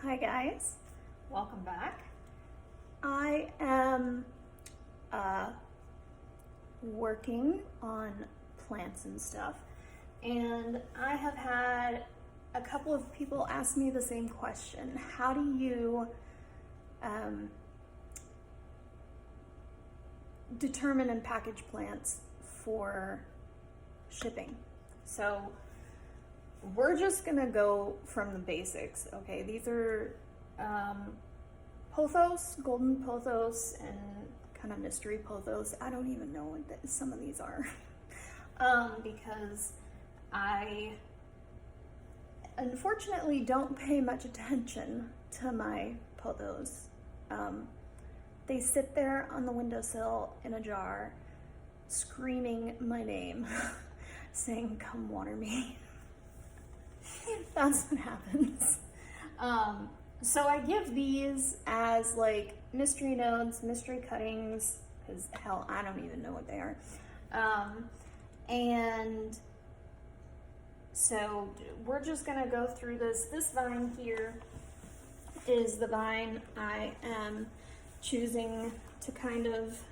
Hi guys, Welcome back. I am working on plants and stuff, and I have had a couple of people ask me the same question. How do you determine and package plants for shipping? So we're just gonna go from the basics, okay? These are pothos, golden pothos, and kind of mystery pothos. I don't even know what some of these are because I unfortunately don't pay much attention to my pothos. They sit there on the windowsill in a jar screaming my name saying, "Come water me." That's what happens. So I give these as like mystery nodes, mystery cuttings, because hell, I don't even know what they are. And so we're just gonna go through this. This vine here is the vine I am choosing to kind of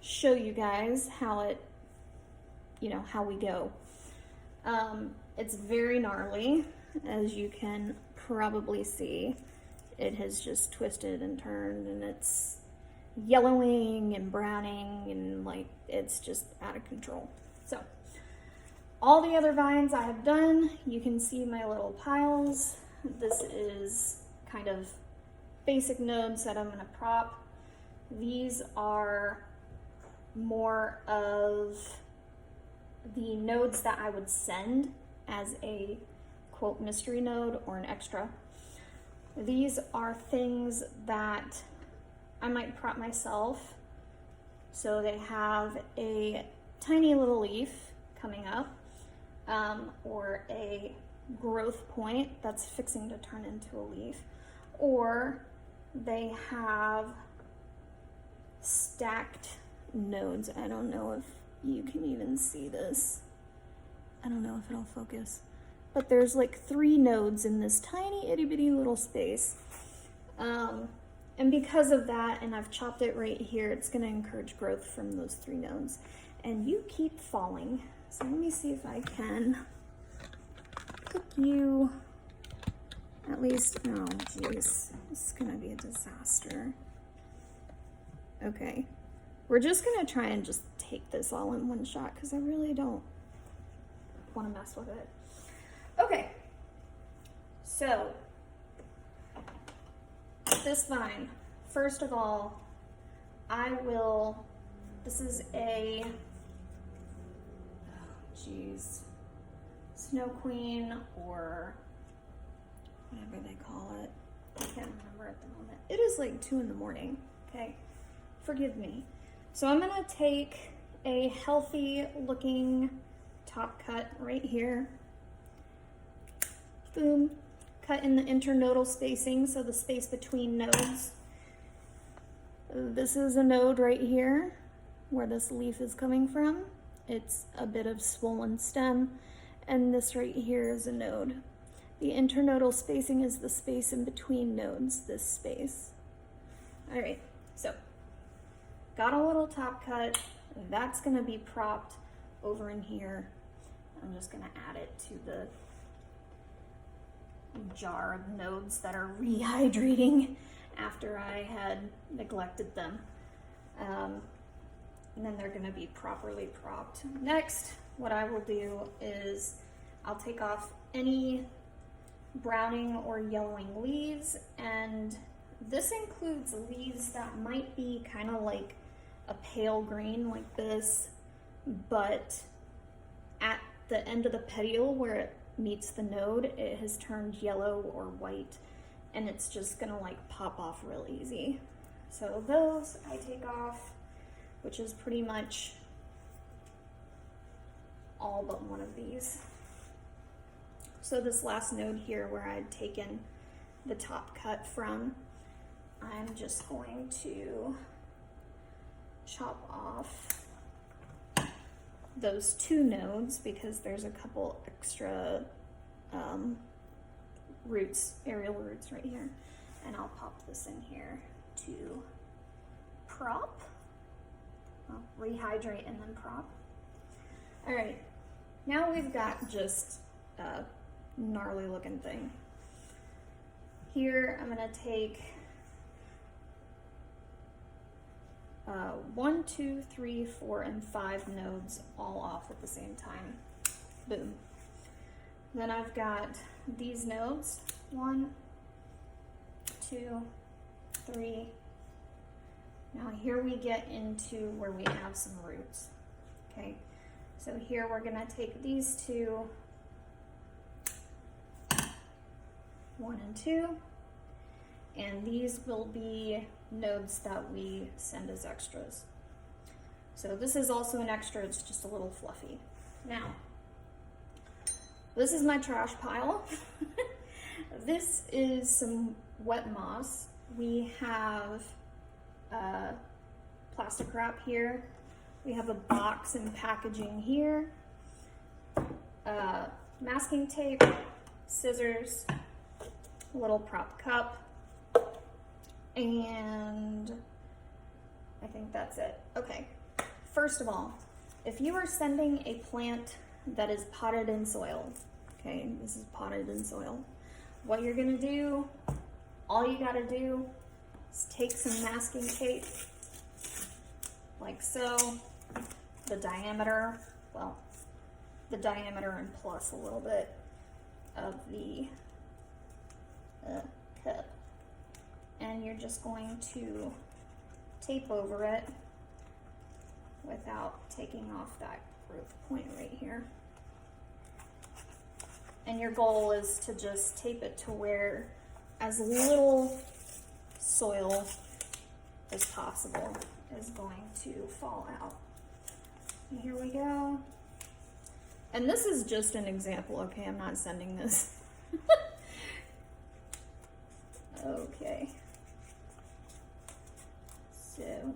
show you guys how it, how we go. It's very gnarly, as you can probably see. It has just twisted and turned, and it's yellowing and browning, and like it's just out of control. So all the other vines I have done, you can see my little piles. This is kind of basic nodes that I'm going to prop. These are more of the nodes that I would send as a quote mystery node or an extra. These are things that I might prop myself. So they have a tiny little leaf coming up, or a growth point that's fixing to turn into a leaf, or they have stacked nodes. I don't know if you can even see this. I don't know if it'll focus, but there's like 3 nodes in this tiny itty bitty little space. And because of that, and I've chopped it right here, it's gonna encourage growth from those 3 nodes. And you keep falling. So let me see if I can pick you, at least, oh geez, this is gonna be a disaster. Okay, we're just gonna try and just take this all in one shot because I really don't want to mess with it. Okay, so this vine, first of all, this is a, Snow Queen, or whatever they call it. I can't remember at the moment. It is like 2 in the morning, okay? Forgive me. So I'm gonna take a healthy looking top cut right here. Boom. Cut in the internodal spacing, so the space between nodes. This is a node right here where this leaf is coming from. It's a bit of swollen stem, and this right here is a node. The internodal spacing is the space in between nodes, this space. All right, so got a little top cut. That's gonna be propped over in here. I'm just gonna add it to the jar of nodes that are rehydrating after I had neglected them. And then they're gonna be properly propped. Next, what I will do is I'll take off any browning or yellowing leaves, and this includes leaves that might be kind of like a pale green like this, but at the end of the petiole where it meets the node, it has turned yellow or white, and it's just gonna like pop off real easy. So those I take off, which is pretty much all but one of these. So this last node here where I'd taken the top cut from, I'm just going to chop off those 2 nodes because there's a couple extra roots, aerial roots right here. And I'll pop this in here to prop. Well, rehydrate and then prop. All right, now we've got just a gnarly looking thing. Here, I'm gonna take 1, 2, 3, 4, and 5 nodes all off at the same time. Boom. Then I've got these nodes, 1, 2, 3. Now here we get into where we have some roots. Okay, so here we're gonna take these two, 1 and 2, and these will be nodes that we send as extras. So this is also an extra, it's just a little fluffy. Now, this is my trash pile. This is some wet moss. We have plastic wrap here. We have a box and packaging here. Masking tape, scissors, a little prop cup, and I think that's it. Okay, first of all, if you are sending a plant that is potted in soil, okay, this is potted in soil, what you're gonna do, all you gotta do is take some masking tape, like so, the diameter and plus a little bit of the cup. And you're just going to tape over it without taking off that growth point right here. And your goal is to just tape it to where as little soil as possible is going to fall out. And here we go. And this is just an example, okay? I'm not sending this. Okay. So,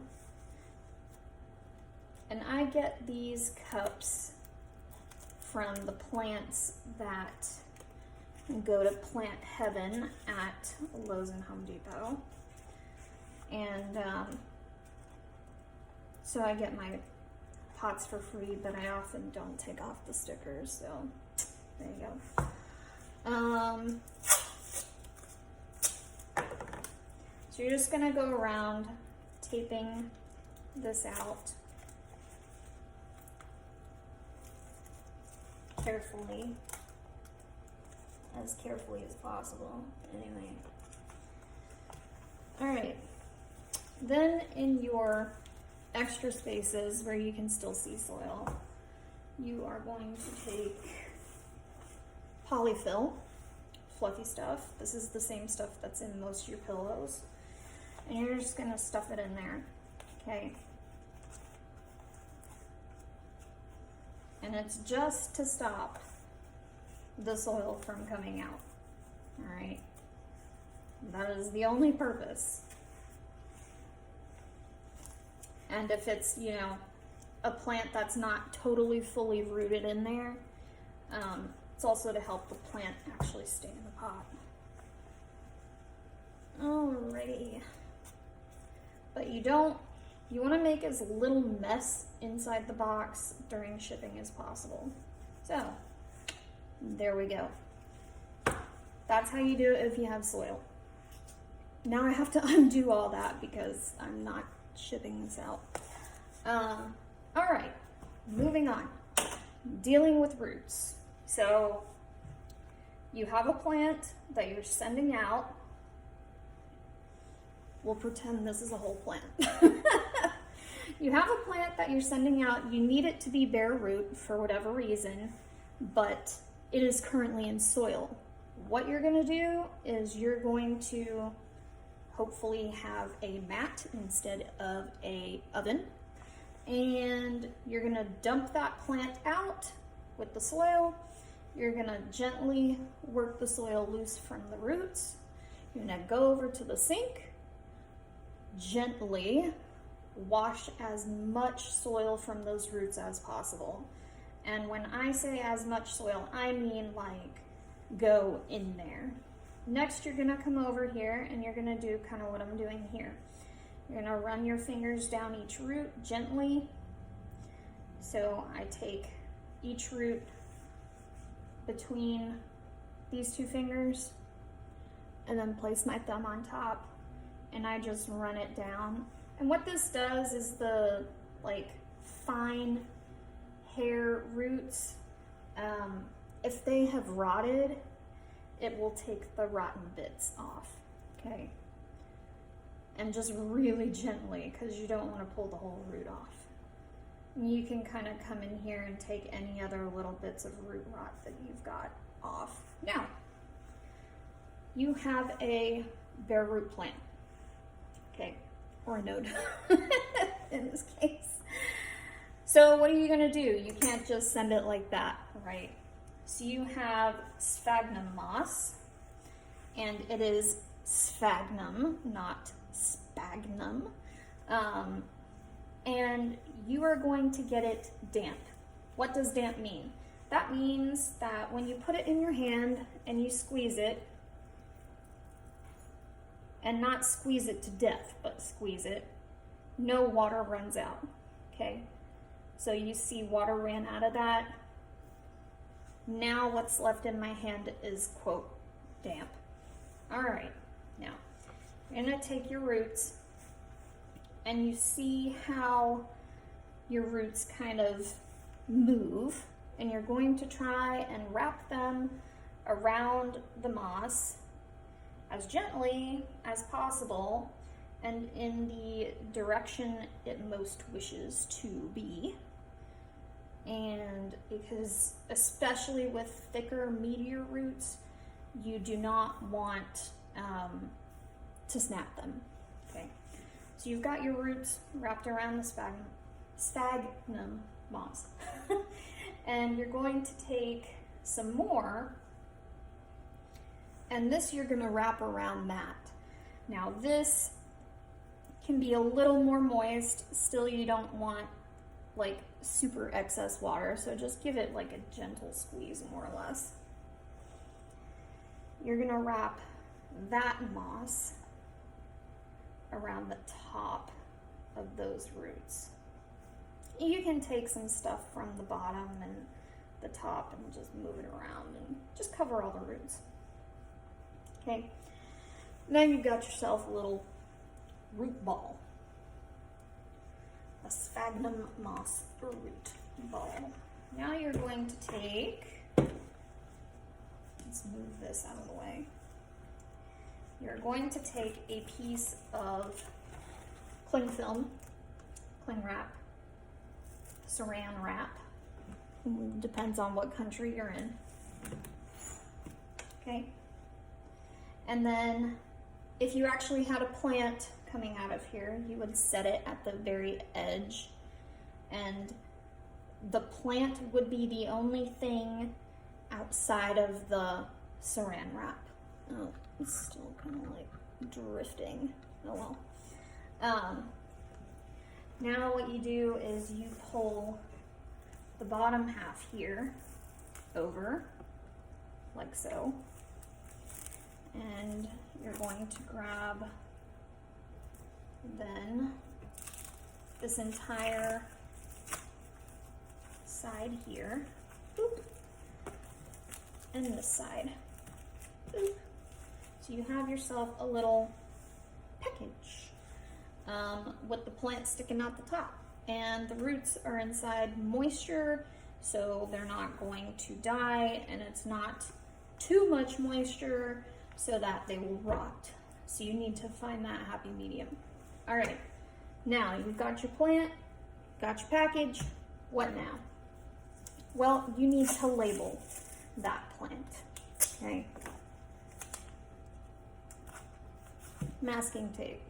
and I get these cups from the plants that go to Plant Heaven at Lowe's and Home Depot. And so I get my pots for free, but I often don't take off the stickers, so there you go. So you're just gonna go around taping this out carefully as possible. Anyway. All right. Then in your extra spaces where you can still see soil, you are going to take polyfill, fluffy stuff. This is the same stuff that's in most of your pillows. And you're just gonna stuff it in there, okay? And it's just to stop the soil from coming out, all right? That is the only purpose. And if it's, you know, a plant that's not totally fully rooted in there, it's also to help the plant actually stay in the pot. Alrighty. But you want to make as little mess inside the box during shipping as possible. So, there we go. That's how you do it if you have soil. Now I have to undo all that because I'm not shipping this out. All right, moving on. Dealing with roots. So, you have a plant that you're sending out. We'll pretend this is a whole plant. You have a plant that you're sending out. You need it to be bare root for whatever reason, but it is currently in soil. What you're gonna do is you're going to hopefully have a mat instead of a oven, and you're gonna dump that plant out with the soil. You're gonna gently work the soil loose from the roots. You're gonna go over to the sink, gently wash as much soil from those roots as possible. And when I say as much soil, I mean like go in there, next you're gonna come over here and you're gonna do kind of what I'm doing here. You're gonna run your fingers down each root gently. So I take each root between these two fingers and then place my thumb on top and I just run it down. And what this does is the like fine hair roots, if they have rotted, it will take the rotten bits off, okay? And just really gently, because you don't want to pull the whole root off. You can kind of come in here and take any other little bits of root rot that you've got off. Now, you have a bare root plant, okay, or a node in this case. So what are you gonna do? You can't just send it like that, right? So you have sphagnum moss, and it is sphagnum, not sphagnum. And you are going to get it damp. What does damp mean? That means that when you put it in your hand and you squeeze it, and not squeeze it to death, but squeeze it, no water runs out, okay? So you see water ran out of that. Now what's left in my hand is, quote, damp. All right, now you're gonna take your roots and you see how your roots kind of move, and you're going to try and wrap them around the moss as gently as possible and in the direction it most wishes to be. And because especially with thicker, meatier roots, you do not want to snap them, okay? So you've got your roots wrapped around the sphagnum moss. And you're going to take some more, and this you're gonna wrap around that. Now this can be a little more moist, still you don't want like super excess water, so just give it like a gentle squeeze more or less. You're gonna wrap that moss around the top of those roots. You can take some stuff from the bottom and the top and just move it around and just cover all the roots. Okay, now you've got yourself a little root ball. A sphagnum moss root ball. Now you're going to take, let's move this out of the way. You're going to take a piece of cling film, cling wrap, saran wrap, depends on what country you're in, okay? And then if you actually had a plant coming out of here, you would set it at the very edge, and the plant would be the only thing outside of the saran wrap. Oh, it's still kind of like drifting. Oh well. Now what you do is you pull the bottom half here over, like so, and you're going to grab then this entire side here, boop, and this side, boop. So you have yourself a little package with the plant sticking out the top, and the roots are inside moisture, so they're not going to die, and it's not too much moisture so that they will rot. So you need to find that happy medium. All right, now you've got your plant, got your package. What now? Well, you need to label that plant, okay? Masking tape.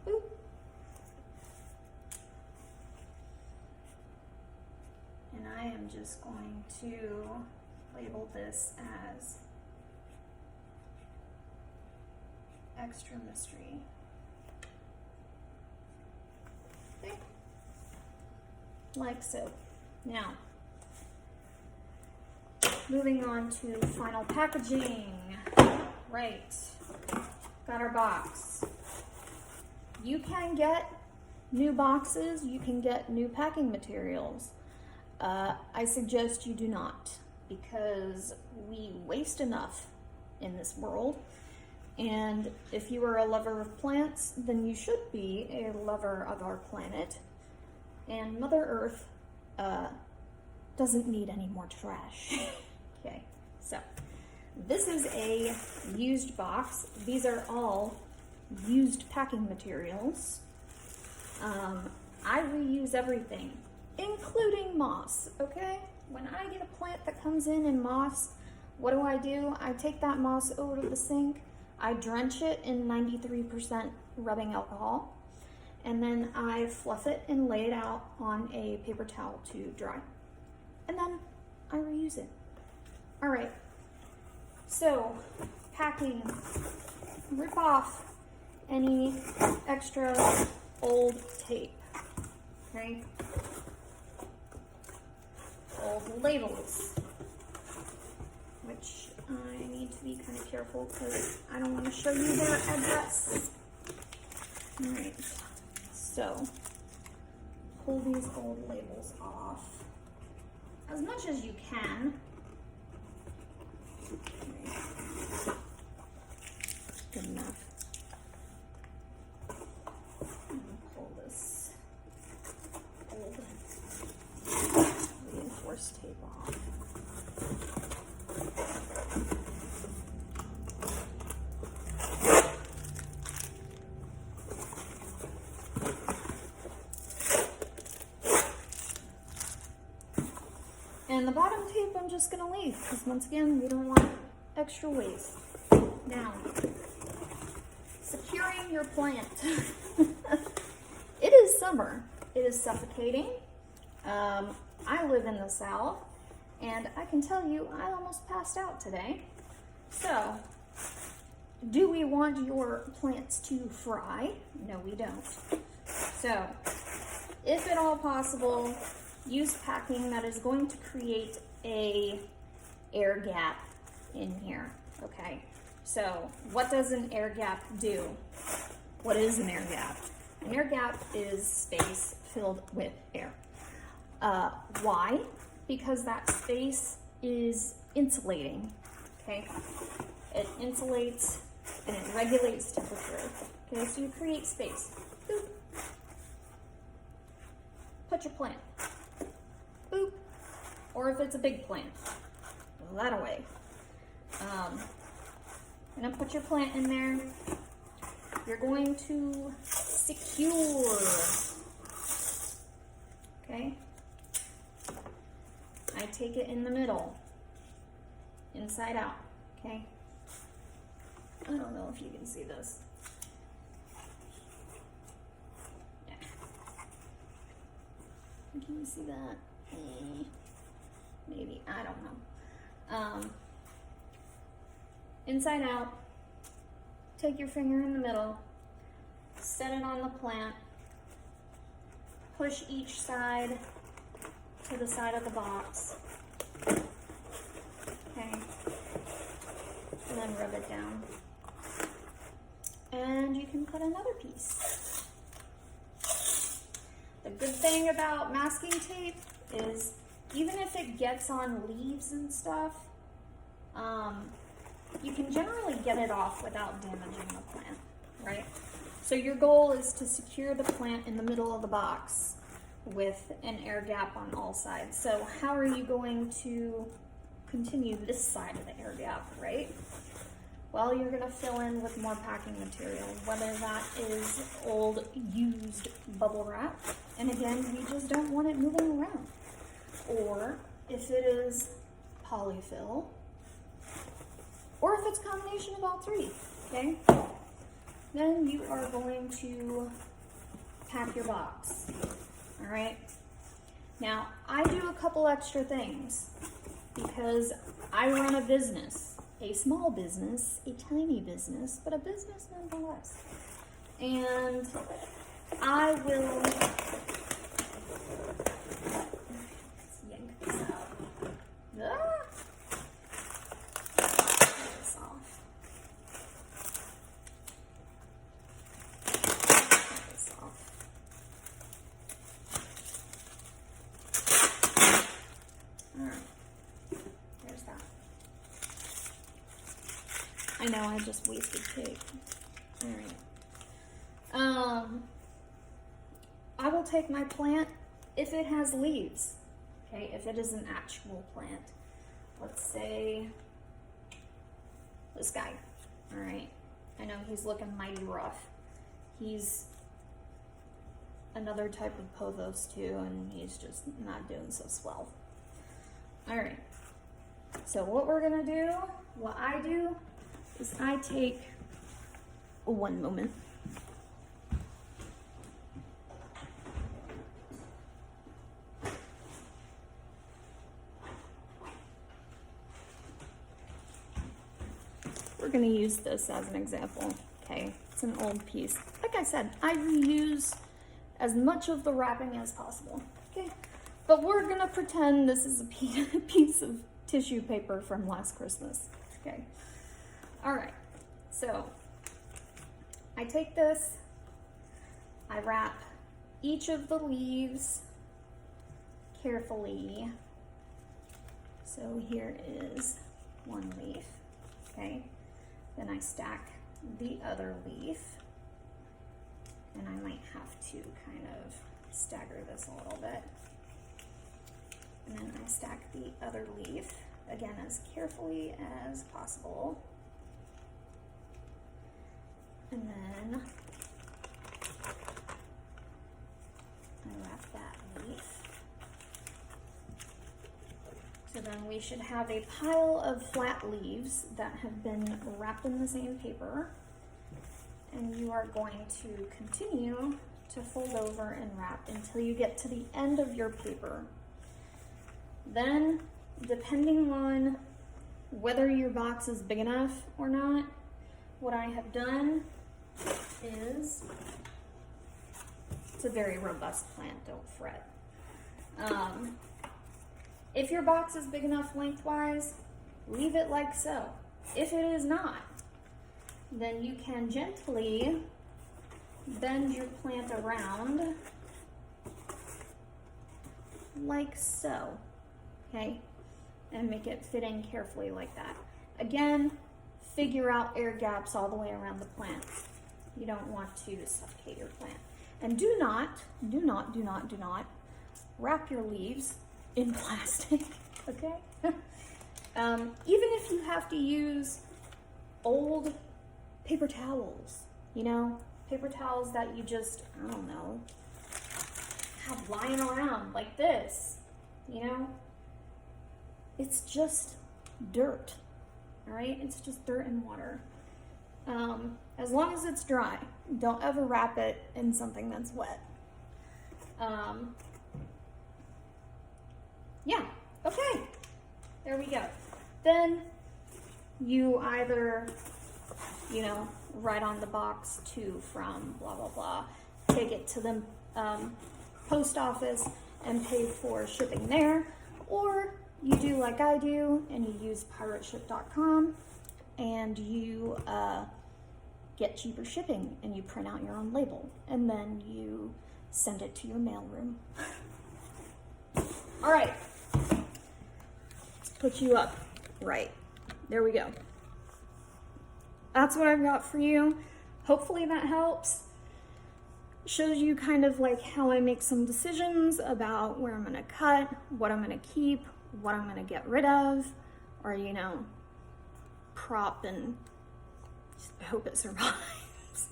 Boop. And I am just going to label this as Extra Mystery. Okay. Like so. Now, moving on to final packaging. right, got our box. You can get new boxes, you can get new packing materials. I suggest you do not, because we waste enough in this world. And if you are a lover of plants, then you should be a lover of our planet. And Mother Earth doesn't need any more trash. Okay, so this is a used box. These are all used packing materials. I reuse everything, including moss, okay? When I get a plant that comes in moss, what do? I take that moss over to the sink, I drench it in 93% rubbing alcohol, and then I fluff it and lay it out on a paper towel to dry. And then I reuse it. All right, so packing, rip off any extra old tape, okay? Old labels, which I need to be kind of careful because I don't want to show you their address. All right, so pull these old labels off as much as you can. Good enough. Pull this old reinforced tape off. And the bottom tape I'm just gonna leave because once again we don't want extra waste. Now, securing your plant. It is summer. It is suffocating. I live in the South, and I can tell you I almost passed out today. So, do we want your plants to fry? No, we don't. So, if at all possible, use packing that is going to create a air gap in here, okay? So what does an air gap do? What is an air gap? An air gap is space filled with air. Why? Because that space is insulating, okay? It insulates and it regulates temperature, okay? So you create space. Boop. Put your plant. Boop. Or if it's a big plant, throw that away. And then put your plant in there. You're going to secure. Okay? I take it in the middle. Inside out. Okay? I don't know if you can see this. Yeah. Can you see that? Maybe. I don't know. Inside out, take your finger in the middle, set it on the plant, push each side to the side of the box, okay, and then rub it down. And you can cut another piece. The good thing about masking tape is even if it gets on leaves and stuff, you can generally get it off without damaging the plant, right? So your goal is to secure the plant in the middle of the box with an air gap on all sides. So how are you going to continue this side of the air gap, right? Well, you're gonna fill in with more packing material, whether that is old used bubble wrap, and again, we just don't want it moving around. Or if it is polyfill, or if it's a combination of all three, okay? Then you are going to pack your box, all right? Now, I do a couple extra things because I run a business, a small business, a tiny business, but a business nonetheless. And I will yank this out. know, I just wasted tape. All right. I will take my plant if it has leaves. Okay, if it is an actual plant. Let's say this guy. All right. I know he's looking mighty rough. He's another type of pothos too, and he's just not doing so swell. All right. So what we're gonna do, what I do, is I take one moment. We're going to use this as an example, okay? It's an old piece. Like I said, I reuse as much of the wrapping as possible, okay? But we're going to pretend this is a piece of tissue paper from last Christmas, okay? All right, so I take this, I wrap each of the leaves carefully. So here is one leaf, okay? Then I stack the other leaf, and I might have to kind of stagger this a little bit. And then I stack the other leaf, again, as carefully as possible. And then I wrap that leaf. So then we should have a pile of flat leaves that have been wrapped in the same paper. And you are going to continue to fold over and wrap until you get to the end of your paper. Then, depending on whether your box is big enough or not, what I have done is, it's a very robust plant, don't fret. If your box is big enough lengthwise, leave it like so. If it is not, then you can gently bend your plant around like so, okay? And make it fit in carefully like that. Again, figure out air gaps all the way around the plant. You don't want to suffocate your plant. And do not wrap your leaves in plastic, okay? Even if you have to use old paper towels, you know, paper towels that you just, I don't know, have lying around like this, you know, it's just dirt, all right? It's just dirt and water. As long as it's dry, don't ever wrap it in something that's wet. Yeah, okay, there we go. Then you either, you know, write on the box to, from, blah, blah, blah, take it to the post office and pay for shipping there, or you do like I do and you use pirateship.com and you get cheaper shipping and you print out your own label and then you send it to your mailroom. All right, let's put you up right. There we go. That's what I've got for you. Hopefully that helps. Shows you kind of like how I make some decisions about where I'm gonna cut, what I'm gonna keep, what I'm gonna get rid of, or, you know, prop and just hope it survives.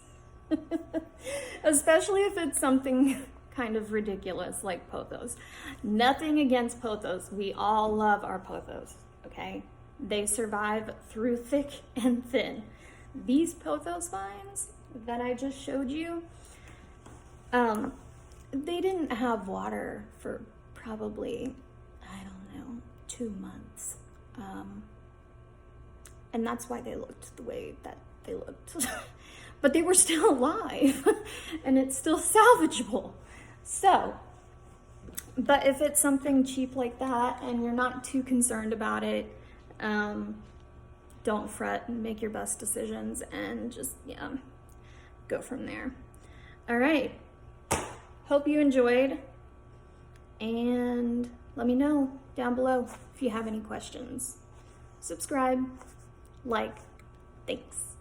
Especially if it's something kind of ridiculous like pothos. Nothing against pothos. We all love our pothos, okay? They survive through thick and thin. These pothos vines that I just showed you, they didn't have water for probably, I don't know, 2 months. And that's why they looked the way that they looked. But they were still alive and it's still salvageable. So, but if it's something cheap like that and you're not too concerned about it, don't fret, make your best decisions and just, yeah, go from there. All right. Hope you enjoyed, and let me know down below if you have any questions. Subscribe, like, Thanks.